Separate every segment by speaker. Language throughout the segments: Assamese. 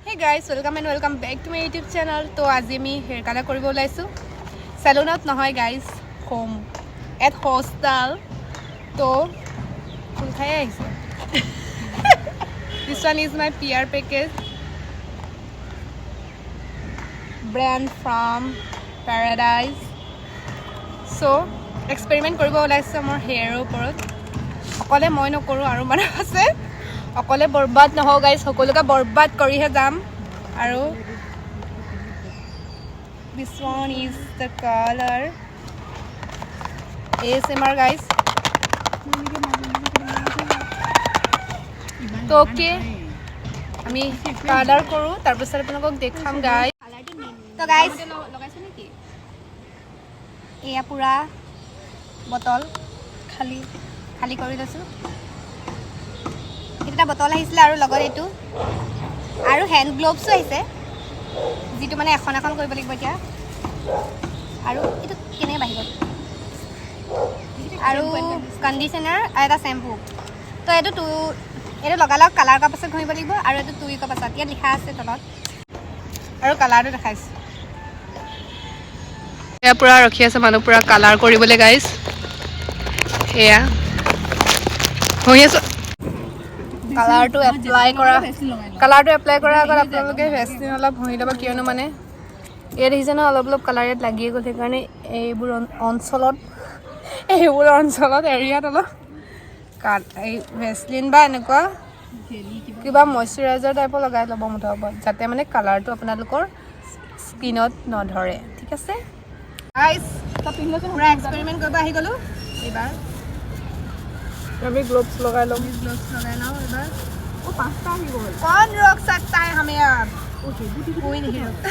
Speaker 1: Hey guys, welcome and welcome back to my YouTube channel. So আজি আমি হেয়াৰ কালাৰ কৰিব ওলাইছো salonত নহয় guys, home at hostel. তো ফুল খাই আহিছে This one is my PR package brand from Paradise. So experiment কৰিব ওলাইছো আমাৰ হেয়াৰৰ ওপৰত অকলে মই নকৰো আৰু মানে আছে অকলে বৰবাদ নহও গাইস সকলোকে বৰবাদ কৰিহে যাম আৰু this one is the color ASMR guys তো ওকে আমি কালার কৰো তাৰ পিছত আপোনাক দেখাম গাইস তো গাইস লগাইছো নেকি এয়া পুৰা বটল খালি কৰি লৈছো এটা বটল আহিছিল আৰু লগত এটো আৰু হ্যান্ড গ্লোভসও আহিছে যেটো মানে এখন কৰিব লাগিব এতিয়া আৰু এটো কেনে বাহিব আৰু কন্ডিশনাৰ আৰু এটা শ্যাম্পু তো এটো লগালক কালাৰ কা পাছত ঘঁহিব লাগিব আৰু এটো তুই কা পাছত ইয়াত লিখা আছে তলত আৰু কালাৰটো দেখাইছে এয়া পুৰা ৰখি আছে মানুহ পুৰা কালাৰ কৰিবলৈ গাইস এয়া হৈ আছে কালাৰটো এপ্লাই কৰা আগত আপোনালোকে ভেসলিন অলপ ঘঁহি ল'ব কিয়নো মানে এই দেখিছেনো অলপ কালাৰ ইয়াত লাগিয়ে গ'ল সেইকাৰণে এইবোৰ অঞ্চলত এৰিয়াত অলপ এই ভেসলিন বা এনেকুৱা কিবা ময়শ্চাৰাইজাৰ টাইপৰ লগাই ল'ব মুঠৰ ওপৰত যাতে মানে কালাৰটো আপোনালোকৰ স্কিনত নধৰে ঠিক আছে গাইস পুৰা এক্সপেৰিমেন্ট কৰিব আহি গ'লো এবাৰ আমি ग्लोव्स लगा लो এবাৰ ও পাঁচটা আহি গ'ল कौन रोक सकता है हमें अब कोई नहीं रोकता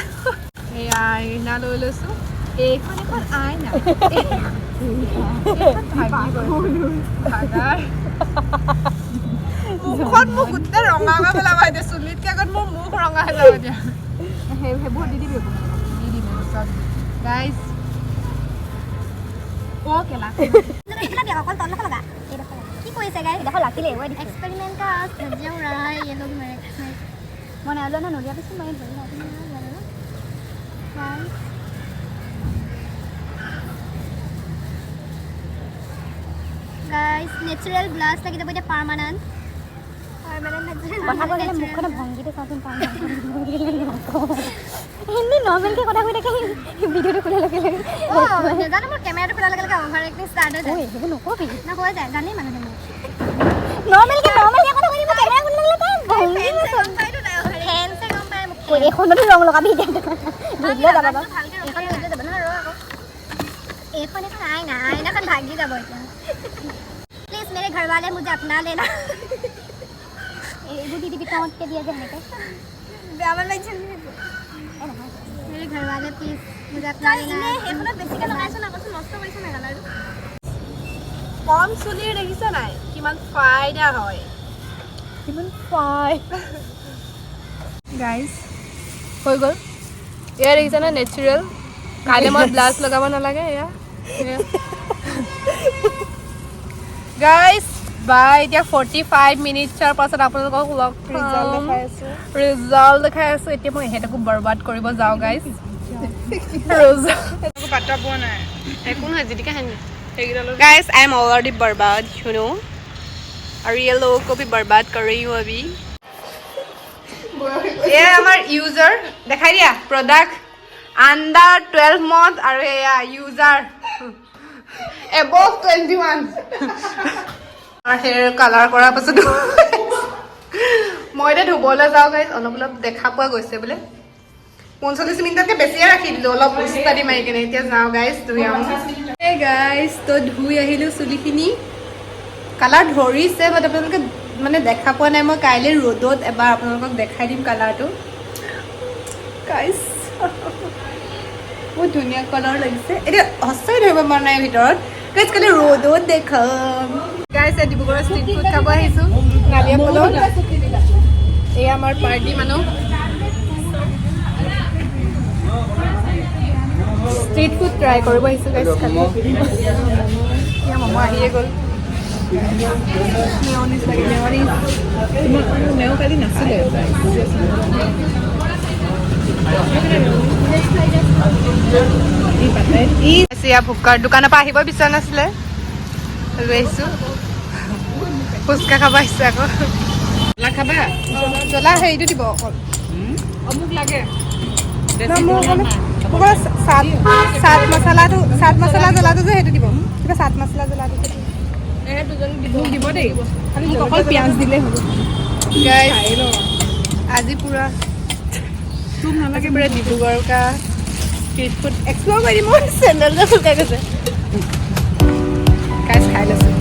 Speaker 1: এই আইনা লৈ লৈছো এইখন আইনা মুখত মোক গোটেই ৰঙা পেলাব এতিয়া চুলিতকে আগত মোৰ মুখ ৰঙা হৈ যাব এতিয়া সেইবোৰ দি দিবি গাইস ओके ला इतना भी अकल तौल लगा ये देखो की कोई से गाइस देखो लाती ले वो एक्सपेरिमेंट का सब्जियां उड़ा रहा है ये लोग मेरे मने आलो ना नोडिया पे मैं बोल रहा हूं गाइस नेचुरल ग्लास लगी तो बोले परमानेंट কথা কইলে মুখখন ভঙ্গিতে চাওঁতেন পাম হিন্দি নরমাল কে কথা কই থাকে ভিডিওটো খোলা লাগে জানো মোৰ ক্যামেৰাটো খোলা লাগে ওভাৰ একটি স্টার্ট হৈ যায় ওই হেবো নকবি না হৈ যায় জানি মানুহ নরমাল কে কথা কই মোৰ ক্যামেৰা খোলা লাগে ভঙ্গি সাইডটো নাই ফেন সে গম পায় মোক এখনতো ৰং লগাবি ভিডিও যাব এখন ভিডিও যাব না ৰ আকৌ এখন আইনাখন ভাগি যাব এতিয়া प्लीज मेरे घर वाले मुझे अपना लेना ये दीदी काउंट के दिया जाने का ब्यावर लाइक मेरे घर वाले प्लीज मुझे अपना लेना हेडफोन बेसिक लगाइছো না কত নষ্ট কৰিছ না কালাৰ কম চুলি দেখিছ নাই কিমান ফাইদা হয় কিমান গাইস হৈ গল এয়া দেখিছ না নেচুৰাল কালে মই ব্লাশ লগাব নালাগে এয়া গাইস বাই এতিয়া 45 মিনিটছৰ পাছত আপোনালোকক লগ ৰিজাল্ট দেখাই আছো এতিয়া মই হেডকো বৰবাদ কৰিব যাও গাইস ৰিজাল্ট পাতা পোৱা নাই একো নহয় জিদিকা হেন गाइस आई एम ऑलरेडी बर्बाद यू नो और ये लोगों को भी बर्बाद कर रही हूँ अभी ये हमारे यूजर दिखाई दिया प्रोडक्ट अंडर 12 मंथ और ये यूजर above 21 और हेयर कलर करा पाছত মই এটা ধুবলৈ যাও গাইস অলপ দেখা পোৱা গৈছে বলে 45 মিনিটতকে বেছিয়ে ৰাখি দিলো অলপ উস্তাদি মাৰি কেনে এতিয়া যাও গাইস ধুই আহো হে গাইস তো ধুই আহিলো চুলিখিনি কালাৰ ধৰিছে বাট আপোনালোকে মানে দেখা পোৱা নাই মই কাইলে ৰ'দত এবাৰ আপোনালোকক দেখাই দিম কালাৰটো গাইস বহুত ধুনীয়া কালাৰ লাগিছে এটা হস্তাই ধৰিব মন নাই ভিতৰত গাইস কালি ৰ'দত দেখাম গাইস ডিব্ৰুগড় ষ্ট্ৰীট ফুড খাব আহিছো নালিয়া পলত এই আমাৰ পাৰ্টি মানুহ स्ट्रीट फूड ट्राई কৰিব আহিছো গাইস খালি ইয়া মামা আহিয়ে গল মেয়নিজ লাগে মেয়নিজ মেয় কালি নাছিলে ভোকাৰ দোকানৰ পৰা আহিব বিচৰা নাছিলে লৈ আহিছোঁ ফুচকা খাব আহিছোঁ আকৌ জ্বলা খাবা জ্বলা হেৰিটো দিব অকল অমুক লাগে চাট মছলা জ্বলাটো যে সেইটো দিব কিবা চাট মছলা জ্বলাটো দিব দেই মোক অকল পিঁয়াজ দিলেই হ'ব আজি পুৰা নালাগে পুৰা ডিব্ৰুগড় কা ষ্ট্ৰীট ফুড এক্সপ্ল'ৰ কৰি দিম মোৰ চেণ্ডেলটো শুকাই গৈছে গাইজ খাই লৈছোঁ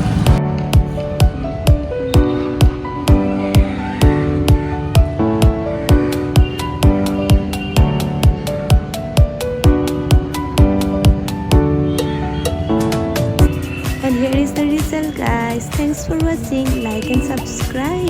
Speaker 2: And here is the result, guys. Thanks for watching. Like and subscribe.